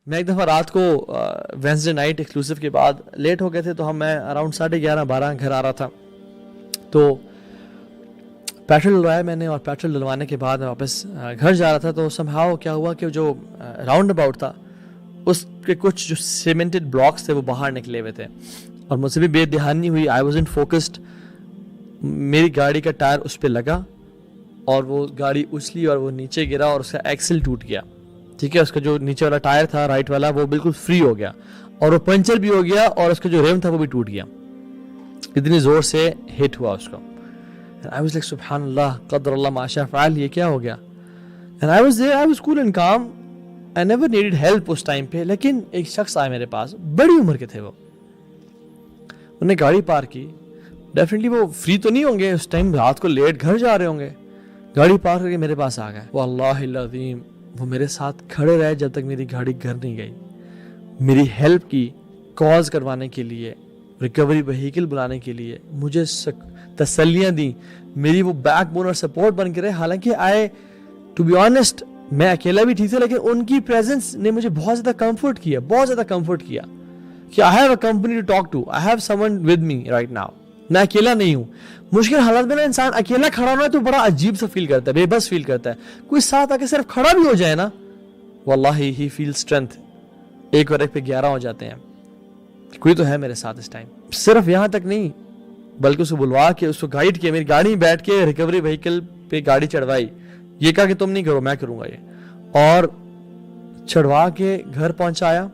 میں ایک دفعہ رات کو وینسڈے نائٹ ایکسکلوسیو کے بعد لیٹ ہو گئے تھے، تو میں اراؤنڈ 11:30-12 گھر آ رہا تھا. تو پیٹرول ڈلوایا میں نے، اور پیٹرول ڈلوانے کے بعد میں واپس گھر جا رہا تھا. تو سم ہاؤ کیا ہوا کہ جو راؤنڈ اباؤٹ تھا اس کے کچھ جو سیمنٹڈ بلاکس تھے وہ باہر نکلے ہوئے تھے، اور مجھ سے بھی بے دھیانی ہوئی. I was unfocused. میری گاڑی کا ٹائر اس پہ لگا اور وہ گاڑی اچھلی اور وہ نیچے گرا اور اس کا ایکسل ٹوٹ گیا. ٹھیک ہے، اس کا جو نیچے والا ٹائر تھا رائٹ والا وہ بالکل فری ہو گیا اور وہ پنچر بھی ہو گیا، اور اس کا جو ریم تھا وہ بھی ٹوٹ گیا. اتنی زور سے ہٹ ہوا اس کو. I was like سبحان اللہ قدر اللہ ما شاء فعل، یہ کیا ہو گیا. And I was there, I was cool and calm. I never needed help اس ٹائم پہ. لیکن ایک شخص آئے میرے پاس، بڑی عمر کے تھے وہ، انہوں نے گاڑی پارک کی. ڈیفینیٹلی وہ فری تو نہیں ہوں گے اس ٹائم، رات کو لیٹ گھر جا رہے ہوں گے. گاڑی پارک کر کے میرے پاس آ گئے. واللہ العظیم وہ میرے ساتھ کھڑے رہے جب تک میری گاڑی گھر نہیں گئی. میری ہیلپ کی، کاز کروانے کے لیے، ریکوری وہیکل بلانے کے لیے مجھے تسلیاں دیں. میری وہ بیک بون اور سپورٹ بن کے رہے. حالانکہ ٹو بی آنیسٹ میں اکیلا بھی ٹھیک تھا، لیکن ان کی پریزنس نے مجھے بہت زیادہ کمفرٹ کیا، بہت زیادہ کمفرٹ کیا کہ I have a company to talk to, I have someone with me right now. میں اکیلا نہیں ہوں. مشکل حالات میں نا انسان اکیلا کھڑا ہونا ہے تو بڑا عجیب سا فیل کرتا ہے، بے بس فیل کرتا ہے. کوئی ساتھ آ کے صرف کھڑا بھی ہو جائے نا، واللہ ہی فیل اسٹرینتھ. ایک اور ایک پہ 11 ہو جاتے ہیں. کوئی تو ہے میرے ساتھ اس ٹائم. صرف یہاں تک نہیں بلکہ اس کو بلوا کے، اس کو گائیڈ کیا، میری گاڑی میں بیٹھ کے ریکوری وہیکل پہ گاڑی چڑھوائی. یہ کہا کہ تم نہیں کرو، میں کروں گا یہ، اور چڑھوا کے گھر پہنچایا.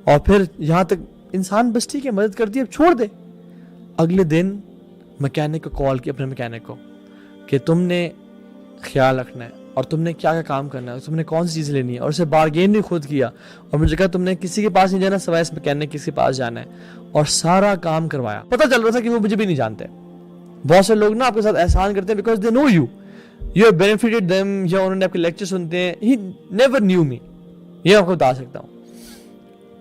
اور پھر یہاں تک انسان بس ٹھیک ہے مدد کرتی ہے، اب چھوڑ دے. اگلے دن میکینک کو کال کی، اپنے میکینک کو، کہ تم نے خیال رکھنا ہے اور تم نے کیا کیا کام کرنا ہے، تم نے کون سی چیز لینی ہے، اور اسے بارگین بھی خود کیا. اور مجھے کہا تم نے کسی کے پاس نہیں جانا سوائے اس میکینک کسی کے پاس جانا ہے، اور سارا کام کروایا. پتہ چل رہا تھا کہ وہ مجھے بھی نہیں جانتے. بہت سے لوگ نا آپ کے ساتھ احسان کرتے ہیں because they know you, you have benefited them, یا انہوں نے آپ کے لیکچر سنتے ہیں. ہی نیور نیو می، یہ آپ کو بتا سکتا ہوں.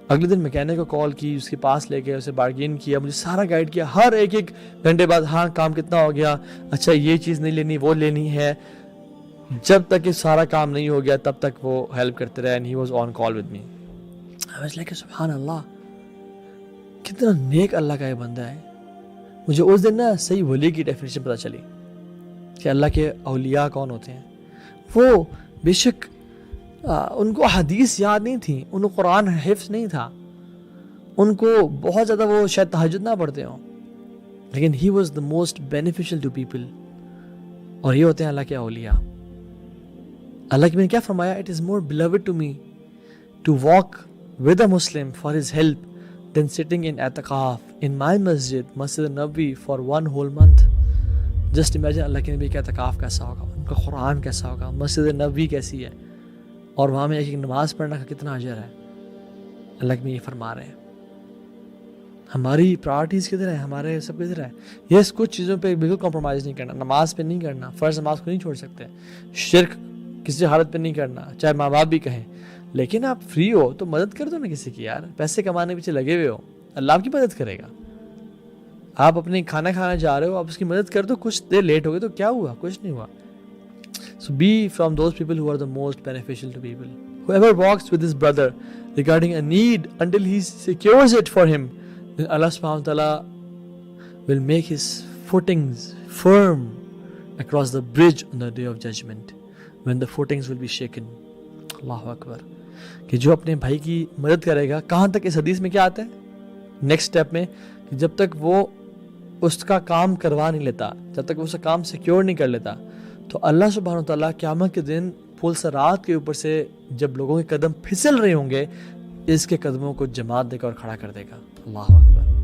اگلے دن میکینک کو کال کی، اس کے پاس لے گئے، اسے بارگین کیا، مجھے سارا گائیڈ کیا. ہر ایک گھنٹے بعد ہاں کام کتنا ہو گیا، اچھا یہ چیز نہیں لینی وہ لینی ہے. جب تک یہ سارا کام نہیں ہو گیا تب تک وہ ہیلپ کرتے رہے. and he was on call with me. I was like سبحان اللہ، کتنا نیک اللہ کا یہ بندہ ہے. مجھے اس دن نا صحیح ولی کی ڈیفینیشن پتہ چلی کہ اللہ کے اولیاء کون ہوتے ہیں. وہ بے شک ان کو حدیث یاد نہیں تھی، ان کو قرآن حفظ نہیں تھا، ان کو بہت زیادہ وہ شاید تہجد نہ پڑھتے ہوں، لیکن he was the most beneficial to people. اور یہ ہوتے ہیں اللہ کے اولیاء. اللہ کی میں نے کیا فرمایا، it is more beloved to me to walk with a Muslim for his help than sitting in اعتکاف in my masjid, Masjid Nabawi, for 1 whole month. Just imagine اللہ کے نبی کا اعتکاف کیسا ہوگا، ان کا قرآن کیسا ہوگا، مسجد نبوی کیسی ہے، اور وہاں میں ایک نماز پڑھنا کا کتنا اجر ہے. اللہ کے یہ فرما رہے ہیں. ہماری پرائرٹیز کدھر ہے، ہمارے سب کدھر ہے. یس کچھ چیزوں پہ بالکل کمپرومائز نہیں کرنا، نماز پہ نہیں کرنا، فرض نماز کو نہیں چھوڑ سکتے، شرک کسی حالت پہ نہیں کرنا چاہے ماں باپ بھی کہیں. لیکن آپ فری ہو تو مدد کر دو نا کسی کی. یار پیسے کمانے پیچھے لگے ہوئے ہو، اللہ آپ کی مدد کرے گا. آپ اپنے کھانا کھانا جا رہے ہو، آپ اس کی مدد کر دو. کچھ دیر لیٹ ہو گئے تو کیا ہوا، کچھ نہیں ہوا. So be from those people who are the most beneficial to people. Whoever walks with his brother regarding a need until he secures it for him, then Allah subhanahu wa ta'ala will make his footings firm across the bridge on the day of judgment, when the footings will be shaken. Allahu Akbar. کہ جو اپنے بھائی کی مدد کرے گا، کہاں تک اس حدیث میں کیا آتا ہے نیکسٹ اسٹیپ میں، کہ جب تک وہ اس کا کام کروا نہیں لیتا، جب تک وہ اس کا کام سیکیور نہیں کر لیتا، تو اللہ سبحانہ و تعالیٰ قیامت کے دن پل صراط کے اوپر سے جب لوگوں کے قدم پھسل رہے ہوں گے، اس کے قدموں کو جماعت دے کر اور کھڑا کر دے گا. اللہ اکبر.